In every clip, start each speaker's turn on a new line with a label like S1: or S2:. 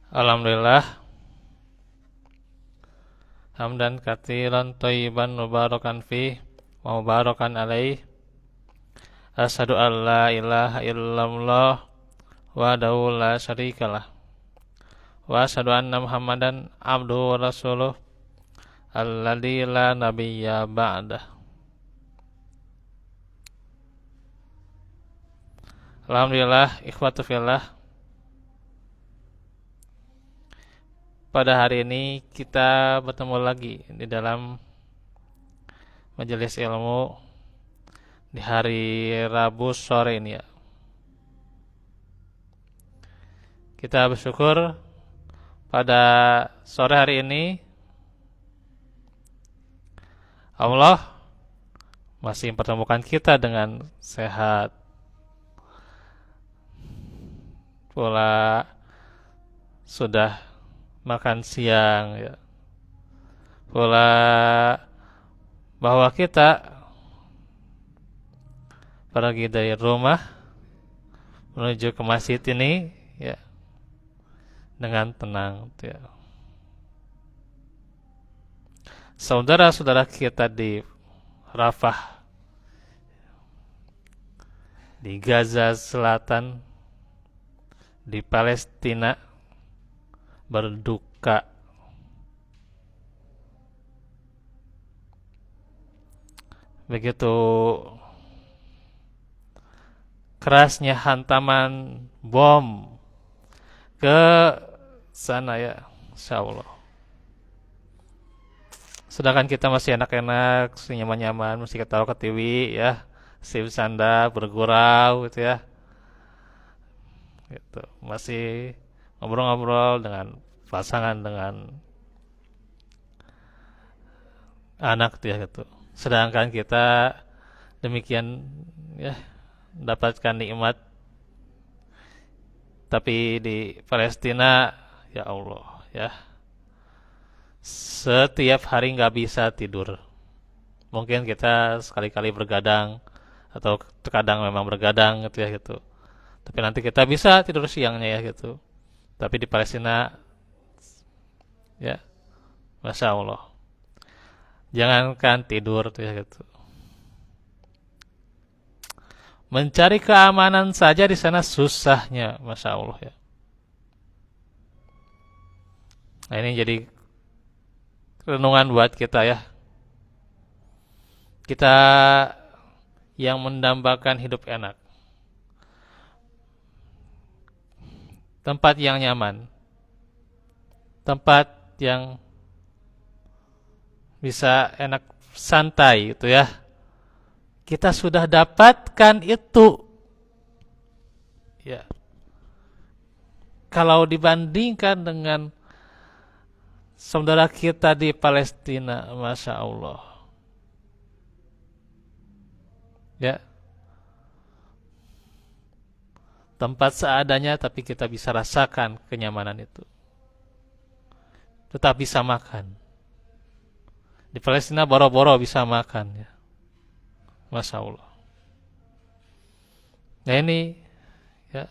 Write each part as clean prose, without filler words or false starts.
S1: Alhamdulillah, hamdan katsiran thayyiban mubarakan fih wa mubarakan alaih. Asyhadu an la ilaha illallah wahdahu la syarikalah wa asyhadu anna Muhammadan abduhu wa rasuluh alladzi la nabiyya ba'dah. Alhamdulillah, ikhwatu fillah. Pada hari ini kita bertemu lagi di dalam majelis ilmu di hari Rabu sore ini ya. Kita bersyukur pada sore hari ini Allah masih mempertemukan kita dengan sehat, pula sudah makan siang ya. Pula bahwa kita pergi dari rumah menuju ke masjid ini ya dengan tenang ya. Saudara-saudara kita di Rafah, di Gaza Selatan, di Palestina berduka. Begitu kerasnya hantaman bom ke sana ya, insyaallah. Sedangkan kita masih enak-enak, masih nyaman-nyaman, masih ketawa ke TV ya, masih bercanda, bergurau gitu ya. Gitu. Masih ngobrol-ngobrol dengan pasangan, dengan anak gitu ya gitu. Sedangkan kita demikian ya mendapatkan nikmat, tapi di Palestina ya Allah ya setiap hari nggak bisa tidur. Mungkin kita sekali-kali bergadang atau terkadang memang bergadang gitu ya gitu. Tapi nanti kita bisa tidur siangnya ya gitu. Tapi di Palestina ya Masya Allah, jangankan tidur tuh ya gitu, mencari keamanan saja di sana susahnya, Masya Allah ya. Nah ini jadi renungan buat kita ya. Kita yang mendambakan hidup enak, tempat yang nyaman, tempat yang bisa enak santai gitu ya. Kita sudah dapatkan itu ya. Kalau dibandingkan dengan saudara kita di Palestina, Masya Allah ya, tempat seadanya tapi kita bisa rasakan kenyamanan itu, tetap bisa makan. Di Palestina boro-boro bisa makan ya, Masya Allah. Nah ini ya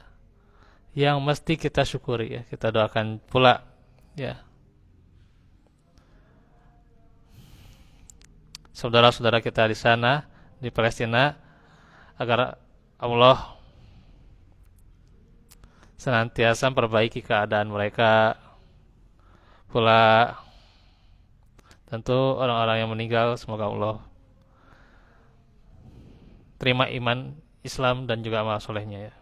S1: yang mesti kita syukuri ya, kita doakan pula ya saudara-saudara kita di sana di Palestina agar Allah senantiasa memperbaiki keadaan mereka. Pula tentu orang-orang yang meninggal semoga Allah terima iman Islam dan juga amal solehnya ya.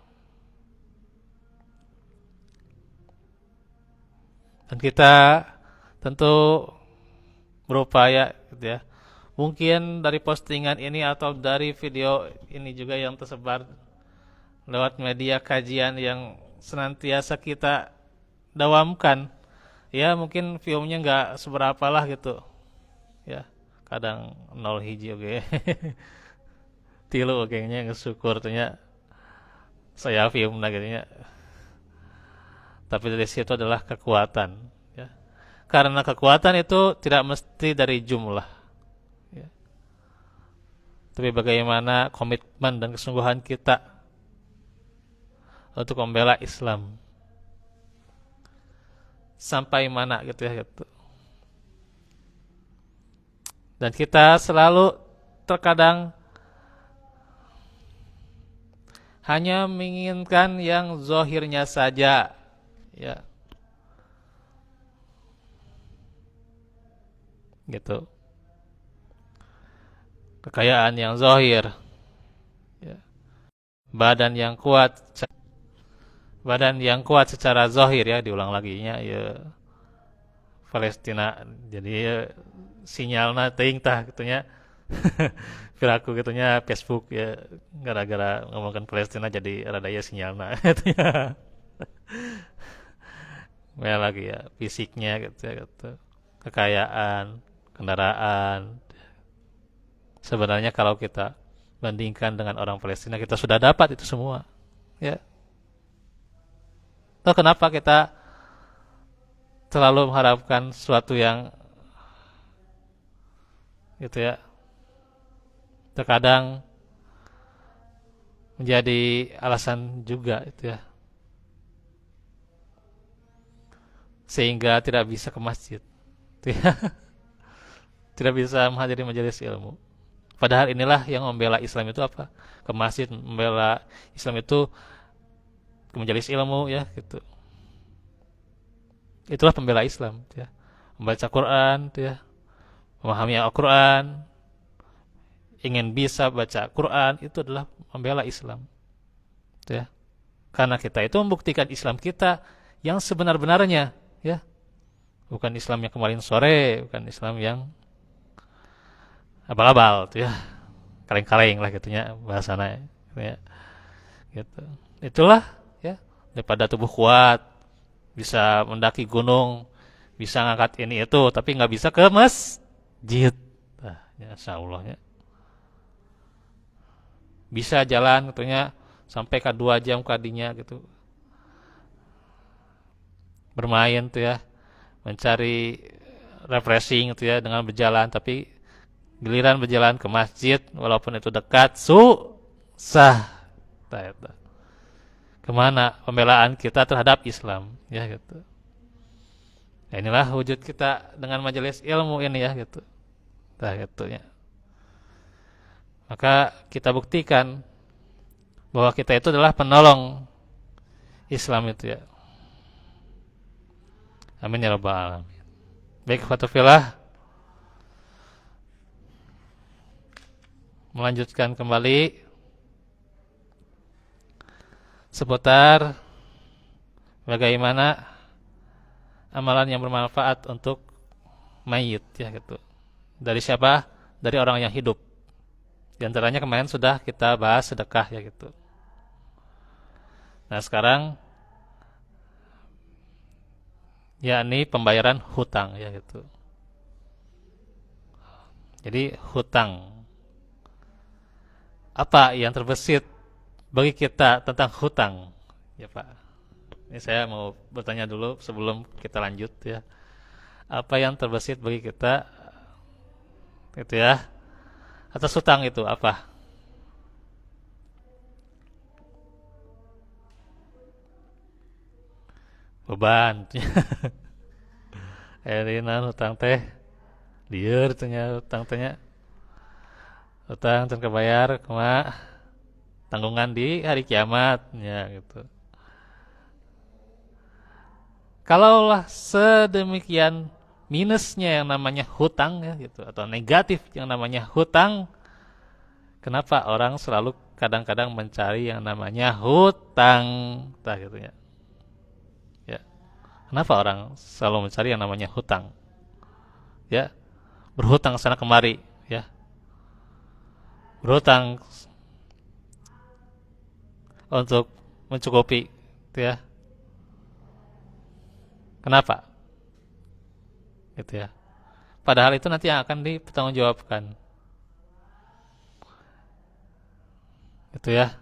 S1: Dan kita tentu berupaya gitu ya. Mungkin dari postingan ini atau dari video ini juga yang tersebar lewat media kajian yang senantiasa kita dawamkan. Ya mungkin viewnya nggak seberapa lah gitu. Ya kadang 0 hiji oke. Tilu oke nya syukur ternyata saya view gitu nya. Tapi dari situ adalah kekuatan ya. Karena kekuatan itu tidak mesti dari jumlah ya. Tapi bagaimana komitmen dan kesungguhan kita untuk membela Islam. sampai mana gitu ya gitu. Dan kita selalu terkadang hanya menginginkan yang zahirnya saja, ya, gitu. Kekayaan yang zahir, ya. Badan yang kuat, badan yang kuat secara zahir ya, diulang lagi nya ya Palestina. Jadi ya, sinyalna teuing tah gitunya. Piraku gitunya Facebook ya gara-gara ngomongin Palestina jadi rada ya sinyalna gitunya. Ya lagi ya fisiknya gitu ya gitu. Kekayaan, kendaraan. Sebenarnya kalau kita bandingkan dengan orang Palestina kita sudah dapat itu semua. Ya. Tahu kenapa kita terlalu mengharapkan sesuatu yang gitu ya terkadang menjadi alasan juga itu ya sehingga tidak bisa ke masjid itu ya. Tidak bisa menghadiri majelis ilmu. Padahal inilah yang membela Islam itu apa? Ke masjid, membela Islam itu ke majelis ilmu ya gitu. Itulah pembela Islam ya. Membaca Quran ya, memahami Al-Quran, ingin bisa baca Quran itu adalah membela Islam ya. Karena kita itu membuktikan Islam kita yang sebenar-benarnya ya. Bukan Islam yang kemarin sore, bukan Islam yang abal-abal tuh ya. Kaleng-kaleng lah gitunya bahasana ya. Gitu. Itulah ya daripada tubuh kuat bisa mendaki gunung, bisa ngangkat ini itu tapi nggak bisa ke masjid. Nah, ya insyaallah ya. Bisa jalan gitunya sampai ke 2 jam kadinya gitu. Bermain tuh ya, mencari refreshing gitu ya dengan berjalan tapi giliran berjalan ke masjid walaupun itu dekat susah. Nah, itu. Kemana pembelaan kita terhadap Islam ya gitu. Ya, inilah wujud kita dengan majelis ilmu ini ya gitu. Nah, gitu ya. Maka kita buktikan bahwa kita itu adalah penolong Islam itu ya. Amin ya rabbal alamin. Baik, fatufillah, melanjutkan kembali seputar bagaimana amalan yang bermanfaat untuk mayit ya gitu. Dari siapa? Dari orang yang hidup. Di antaranya kemarin sudah kita bahas sedekah ya gitu. Nah, sekarang yakni pembayaran hutang ya gitu. Jadi hutang. Apa yang terbesit bagi kita tentang hutang? Ya Pak. Ini saya mau bertanya dulu sebelum kita lanjut ya. Apa yang terbesit bagi kita gitu ya? Atas hutang itu apa? Beban. Erina hutang teh lieur tanya hutang tanya. Hutang can kebayar kumaha tanggungan di hari kiamat ya gitu. Kalaulah sedemikian minusnya yang namanya hutang ya gitu atau negatif yang namanya hutang, kenapa orang selalu kadang-kadang mencari yang namanya hutang, tah gitu ya. Ya. Kenapa orang selalu mencari yang namanya hutang? Ya, berhutang sana kemari, ya. Berhutang untuk mencukupi, gitu ya. Kenapa? Gitu ya. Padahal itu nanti yang akan dipertanggungjawabkan. Gitu ya.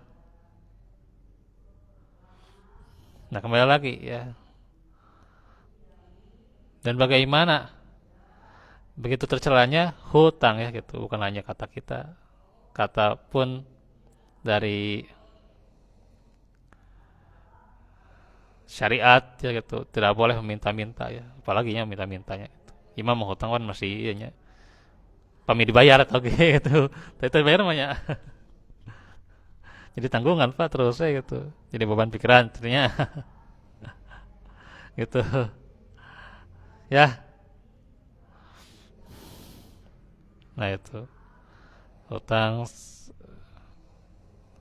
S1: Nah, kembali lagi ya. Dan bagaimana begitu tercelanya hutang ya gitu, bukan hanya kata kita, kata pun dari syariat ya gitu, tidak boleh meminta-minta ya, apalagi yang minta-mintanya gitu. Imam mau hutang kan masih iya pamit dibayar atau gitu, tapi bayar mah ya. Jadi tanggungan pak terus ya gitu, jadi beban pikiran ternyata gitu ya. Nah itu hutang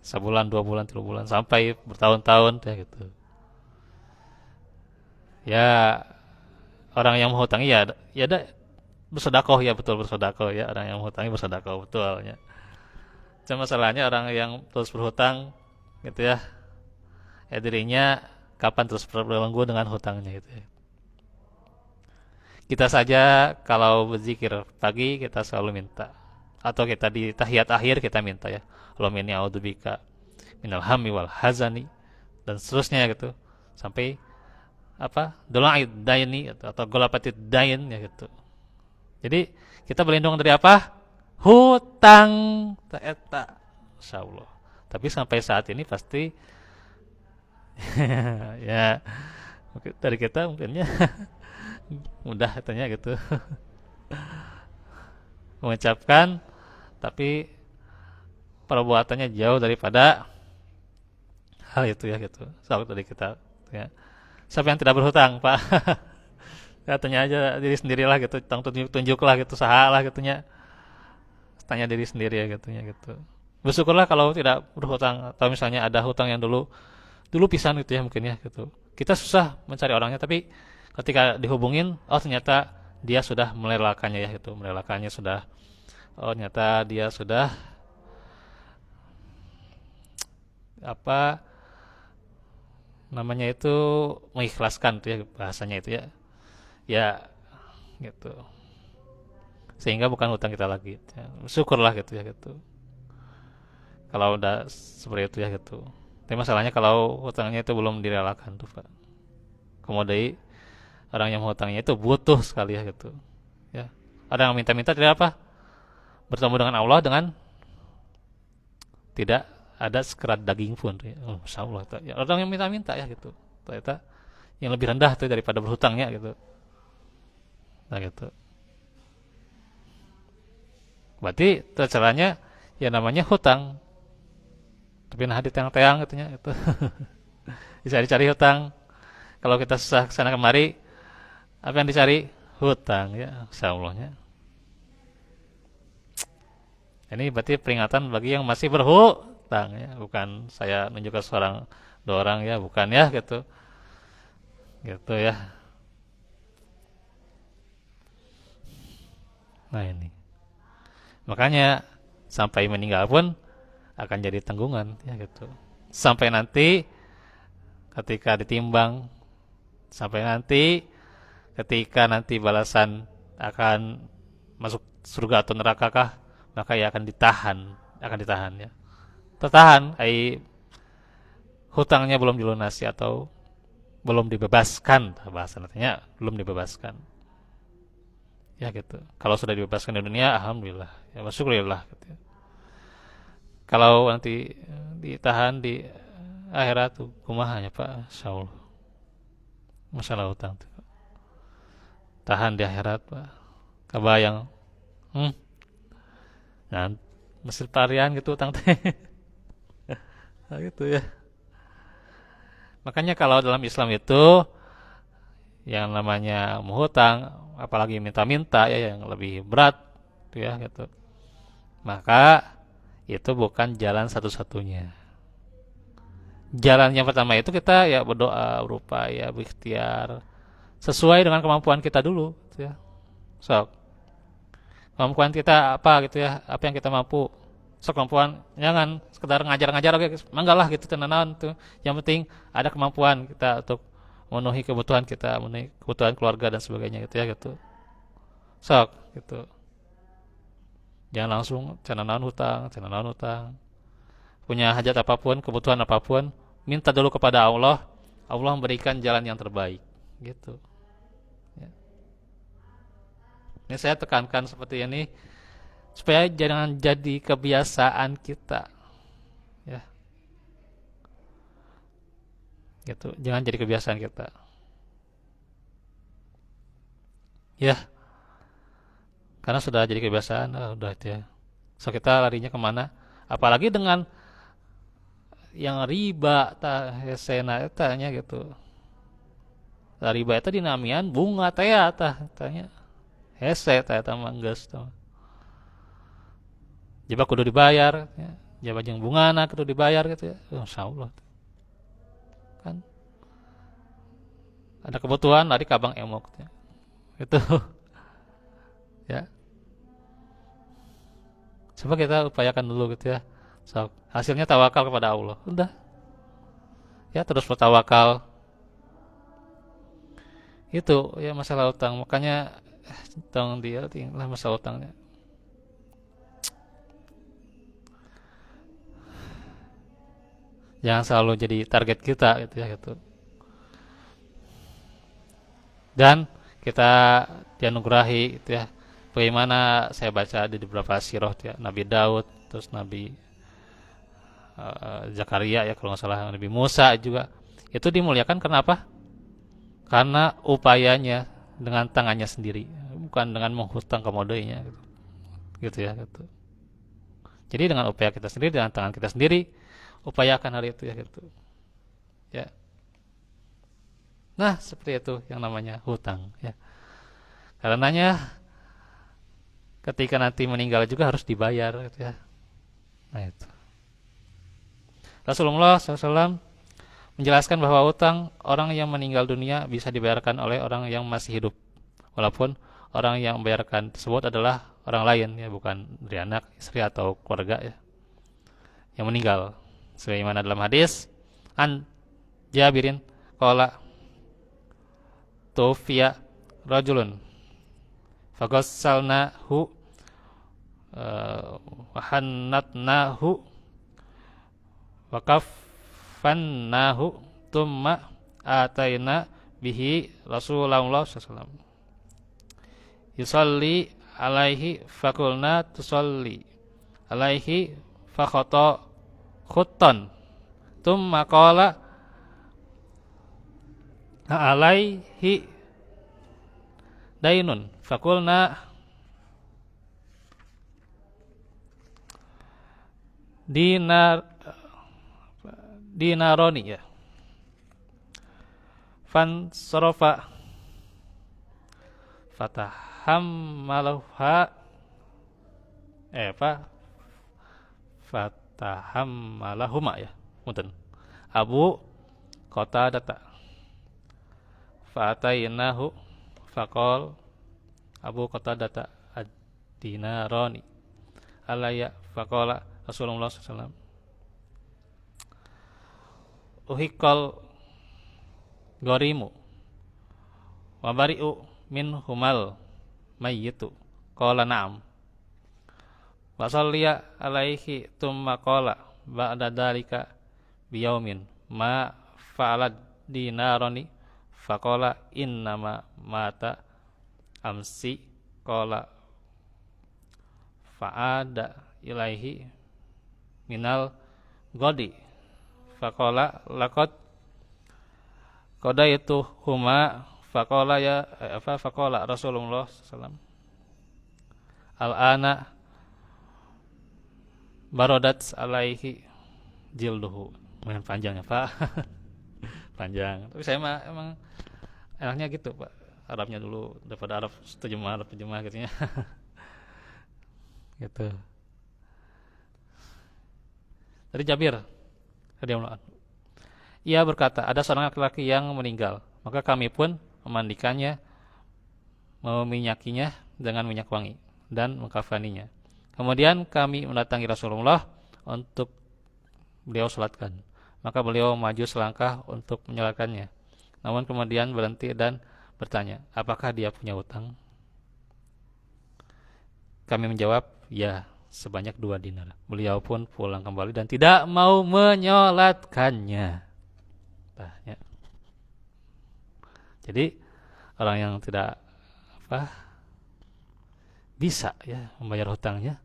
S1: sebulan, 2 bulan, 3 bulan, sampai bertahun-tahun ya gitu. Ya orang yang menghutangi ya ya ada bersedekah ya, betul bersedekah ya, orang yang menghutangi bersedekah betul ya. Cuma masalahnya orang yang terus berhutang gitu ya dirinya kapan terus berbelenggu dengan hutangnya gitu ya. Kita saja kalau berzikir pagi kita selalu minta, atau kita di tahiyat akhir kita minta ya, Allahumma inni a'udzubika minal hammi wal hazani, dan seterusnya gitu, sampai apa dola'id daini atau golapatid dain ya gitu. Jadi kita berlindung dari apa? Hutang tak insyaallah. Tapi sampai saat ini pasti ya dari kita mungkinnya mudah katanya gitu mengucapkan, tapi perbuatannya jauh daripada hal itu ya gitu. Soal tadi kita ya. Siapa yang tidak berhutang, Pak? Katanya aja diri sendirilah gitu, tunjuklah gitu, sahalah gitunya. Tanya diri sendiri ya gitunya gitu. Bersyukurlah kalau tidak berhutang, atau misalnya ada hutang yang dulu pisan gitu ya mungkin ya gitu. Kita susah mencari orangnya, tapi ketika dihubungin, oh ternyata dia sudah merelakannya ya gitu, merelakannya sudah, oh ternyata dia sudah apa namanya itu mengikhlaskan tuh ya bahasanya itu ya, ya gitu, sehingga bukan hutang kita lagi ya. Syukurlah gitu ya gitu kalau udah seperti itu ya gitu. Tapi masalahnya kalau hutangnya itu belum direlakan tuh Pak, kemudian orang yang menghutangnya itu butuh sekali ya gitu ya. Ada yang minta-minta tidak apa, bertemu dengan Allah dengan tidak ada sekerat daging pun ya. Oh, Masya Allah ya, orang yang minta-minta ya gitu, ternyata yang lebih rendah tuh daripada berhutangnya gitu. Nah gitu, berarti caranya ya namanya hutang, tapi nah di teang-teang gitunya itu bisa dicari hutang. Kalau kita susah kesana kemari, apa yang dicari? Hutang ya, Masya Allahnya. Ini berarti peringatan bagi yang masih berhutang ya, bukan saya nunjuk ke seorang dua orang ya, bukan ya gitu, gitu ya. Nah ini, makanya sampai meninggal pun akan jadi tanggungan ya gitu. Sampai nanti ketika ditimbang, sampai nanti ketika nanti balasan akan masuk surga atau neraka kah, maka ia akan ditahan ya. Tertahan, hutangnya belum dilunasi atau belum dibebaskan, bahasa nantinya belum dibebaskan. Ya gitu. Kalau sudah dibebaskan di dunia, alhamdulillah. Ya bersyukurillah gitu ya. Kalau nanti ditahan di akhirat tuh kumaha ya Pak, insyaallah. Masalah hutang tuh. Tahan di akhirat Pak. Kebayang. Hmm. Nah, mesin parian gitu utang teh. Nah, gitu ya. Makanya kalau dalam Islam itu yang namanya menghutang, apalagi minta-minta ya yang lebih berat gitu ya gitu. Maka itu bukan jalan satu-satunya. Jalan yang pertama itu kita ya berdoa, berupaya, berikhtiar sesuai dengan kemampuan kita dulu gitu ya. So, kemampuan kita apa gitu ya, apa yang kita mampu. So, kemampuan jangan sekedar ngajar-ngajar oke, mangga lah gitu tenanan tuh. Yang penting ada kemampuan kita untuk memenuhi kebutuhan kita, memenuhi kebutuhan keluarga dan sebagainya gitu ya gitu. So, gitu. Jangan langsung cenanan hutang. Punya hajat apapun, kebutuhan apapun, minta dulu kepada Allah. Allah memberikan jalan yang terbaik gitu ya. Ini saya tekankan seperti ini supaya jangan jadi kebiasaan kita ya. gitu. Jangan jadi kebiasaan kita. Ya, karena sudah jadi kebiasaan, udah itu ya. So kita larinya kemana? Apalagi dengan yang riba, sena tanya gitu. Riba itu dinamian bunga teh tanya. Hese teh mangges tuh. Jaba kudu dibayar, ya. Jaba jeung bungana kudu dibayar gitu ya. Insyaallah. Kan ada kebutuhan lari ka bank emok ya. Itu ya. Coba kita upayakan dulu gitu ya. So, hasilnya tawakal kepada Allah. Udah. Ya terus bertawakal. Itu ya masalah utang. Makanya tong dia lah masalah utangnya. Jangan selalu jadi target kita gitu ya gitu. Dan kita dianugerahi gitu ya. Bagaimana saya baca di beberapa sirah ya, Nabi Daud, terus Nabi Zakaria ya kalau nggak salah, Nabi Musa juga itu dimuliakan karena apa? Karena upayanya dengan tangannya sendiri, bukan dengan menghutang komodenya gitu. Gitu ya gitu. Jadi dengan upaya kita sendiri, dengan tangan kita sendiri, upayakan hal itu ya gitu. Ya. Nah, seperti itu yang namanya hutang ya. Karenanya ketika nanti meninggal juga harus dibayar gitu ya. Nah itu. Rasulullah SAW menjelaskan bahwa utang orang yang meninggal dunia bisa dibayarkan oleh orang yang masih hidup, walaupun orang yang membayarkan tersebut adalah orang lain ya, bukan dari anak, istri atau keluarga ya, yang meninggal. Sebagaimana dalam hadis an Jabirin qala tufiya rajulun faghassalnahu wa hannatnahu wa kaffannahu thumma ataina bihi Rasulullah SAW yusalli alaihi fakulna tusalli alaihi fakhata khuttan thumma qala alaihi dainun fakulna dinaroni ya fan sorofa fatahammalha fatahammalahuma ya punten Abu Qatadah fa'atainahu faqal Abu Qatadah ad-dinarani alaya faqala Rasulullah SAW uhikal gorimu wabari'u min humal mayyitu qala na'am wa salliya alaihi thumma qala ba'da dalika biyaumin ma fa'alad dinarani faqala innama mata amsi qala fa'ada ilaihi minal godi faqala laqad qadaitu huma faqala ya faqala Rasulullah sallallahu al-ana barodat alaihi jilduhu. Lumayan panjang ya Pak. Panjang. Tapi saya mah emang enaknya gitu Pak. Arabnya dulu daripada Arab terjemah gitu ya. Gitu. Dari Jabir radhiyallahu anhu. Ia berkata, ada seorang laki-laki yang meninggal, maka kami pun memandikannya, meminyakinya dengan minyak wangi dan mengkafaninya. Kemudian kami mendatangi Rasulullah untuk beliau salatkan. Maka beliau maju selangkah untuk menyolatkannya. Namun kemudian berhenti dan bertanya, apakah dia punya utang? Kami menjawab, ya, sebanyak 2 dinar. Beliau pun pulang kembali dan tidak mau menyolatkannya. Ya. Jadi orang yang tidak bisa ya membayar hutangnya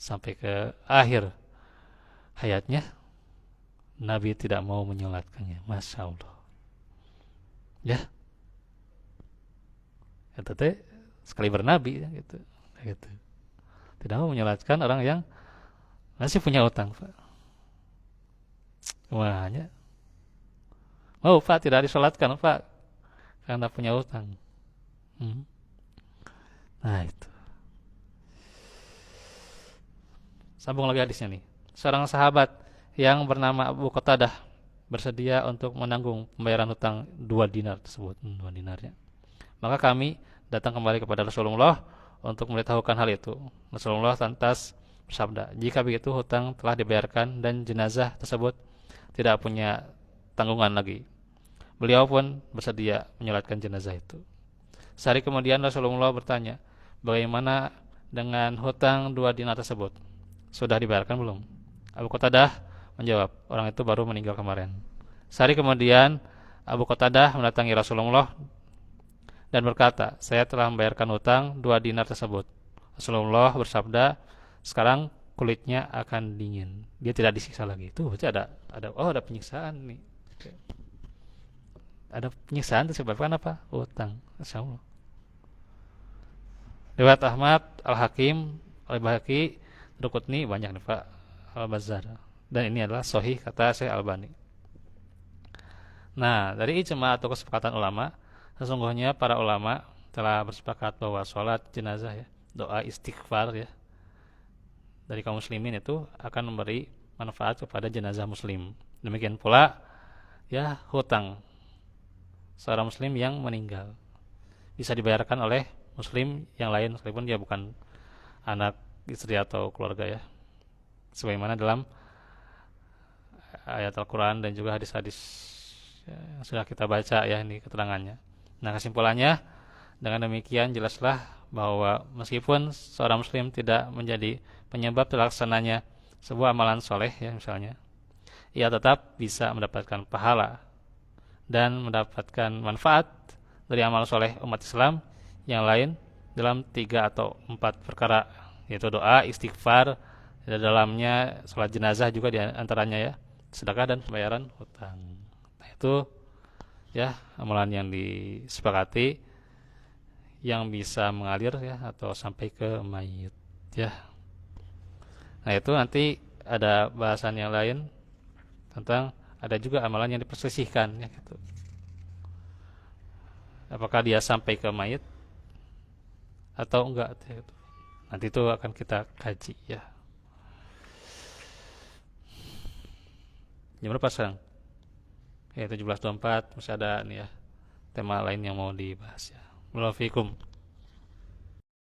S1: sampai ke akhir hayatnya, Nabi tidak mau menyolatkannya. Masya Allah. Ya, itu teh sekali bernabi ya, gitu. Gitu. Tidak mau menyolatkan orang yang masih punya utang, Pak. Wahnya, mau Pak tidak disolatkan Pak karena punya utang. Hmm. Nah itu. Sambung lagi hadisnya nih. Seorang sahabat yang bernama Abu Qatadah bersedia untuk menanggung pembayaran hutang 2 dinar tersebut. 2 dinarnya. Maka kami datang kembali kepada Rasulullah untuk memberitahukan hal itu. Rasulullah lantas bersabda, jika begitu hutang telah dibayarkan dan jenazah tersebut tidak punya tanggungan lagi. Beliau pun bersedia menyolatkan jenazah itu. Sehari kemudian Rasulullah bertanya, bagaimana dengan hutang 2 dinar tersebut? Sudah dibayarkan belum? Abu Qatadah menjawab, orang itu baru meninggal kemarin. Sehari kemudian Abu Qatadah mendatangi Rasulullah dan berkata, saya telah membayarkan hutang 2 dinar tersebut. Rasulullah bersabda, sekarang kulitnya akan dingin. Dia tidak disiksa lagi. Itu berarti ada penyiksaan nih. Ada penyiksaan disebabkan apa? Hutang. Masya Allah. Riwayat Ahmad, Al-Hakim, Al-Bahaqi, Rukutni banyak nih Pak, Al-Bazzar. Dan ini adalah sahih kata Syekh Albani. Nah, dari ijma atau kesepakatan ulama, sesungguhnya para ulama telah bersepakat bahwa sholat jenazah ya, doa istighfar ya, dari kaum muslimin itu akan memberi manfaat kepada jenazah muslim. Demikian pula ya hutang seorang muslim yang meninggal bisa dibayarkan oleh muslim yang lain meskipun dia bukan anak, istri atau keluarga ya. Sebagaimana dalam ayat Al-Quran dan juga hadis-hadis yang sudah kita baca ya ini keterangannya. Nah kesimpulannya dengan demikian jelaslah bahwa meskipun seorang muslim tidak menjadi penyebab terlaksananya sebuah amalan soleh ya misalnya, ia tetap bisa mendapatkan pahala dan mendapatkan manfaat dari amal soleh umat Islam yang lain dalam 3 atau 4 perkara, yaitu doa, istighfar, di dalamnya sholat jenazah juga di antaranya ya, sedekah dan pembayaran hutang. Nah itu ya amalan yang disepakati yang bisa mengalir ya atau sampai ke mayit ya. Nah itu nanti ada bahasan yang lain tentang ada juga amalan yang diperselisihkan ya gitu. Apakah dia sampai ke mayit atau enggak gitu. Nanti itu akan kita kaji ya. Jam berapa sekarang? Ya 17.24 masih ada nih ya tema lain yang mau dibahas ya. Waalaikumsalam.